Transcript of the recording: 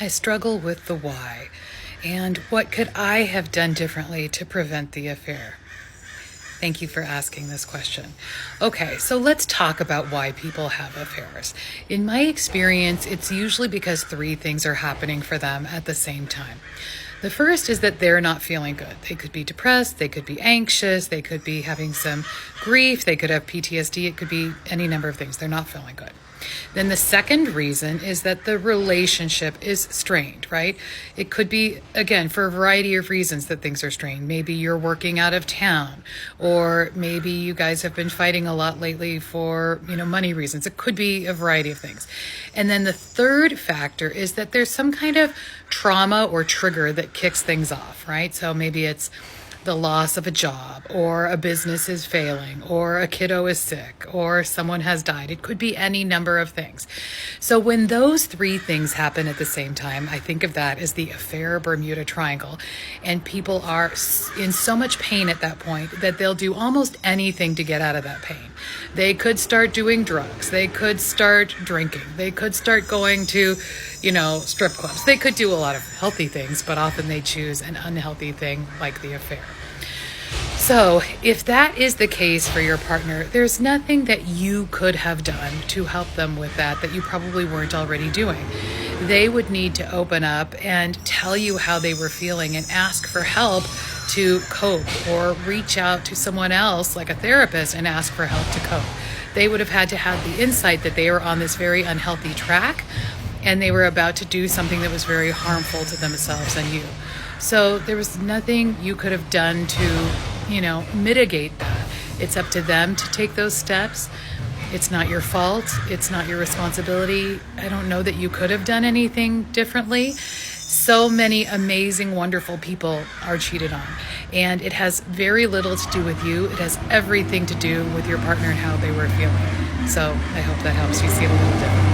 I struggle with the why and what could I have done differently to prevent the affair? Thank you for asking this question. Okay, so let's talk about why people have affairs. In my experience, it's usually because three things are happening for them at the same time. The first is that they're not feeling good. They could be depressed, they could be anxious, they could be having some grief, they could have PTSD, it could be any number of things. They're not feeling good. Then the second reason is that the relationship is strained, right? It could be, again, for a variety of reasons that things are strained. Maybe you're working out of town, or maybe you guys have been fighting a lot lately for, money reasons. It could be a variety of things. And then the third factor is that there's some kind of trauma or trigger that kicks things off, right? So maybe it's the loss of a job, or a business is failing, or a kiddo is sick, or someone has died. It could be any number of things. So when those three things happen at the same time, I think of that as the affair Bermuda Triangle. And people are in so much pain at that point that they'll do almost anything to get out of that pain. They could start doing drugs. They could start drinking. They could start going to, strip clubs. They could do a lot of healthy things, but often they choose an unhealthy thing like the affair. So if that is the case for your partner, there's nothing that you could have done to help them with that you probably weren't already doing. They would need to open up and tell you how they were feeling and ask for help to cope, or reach out to someone else like a therapist and ask for help to cope. They would have had to have the insight that they were on this very unhealthy track and they were about to do something that was very harmful to themselves and you. So there was nothing you could have done to, mitigate that. It's up to them to take those steps. It's not your fault. It's not your responsibility. I don't know that you could have done anything differently. So many amazing, wonderful people are cheated on. And it has very little to do with you. It has everything to do with your partner and how they were feeling. So I hope that helps you see it a little differently.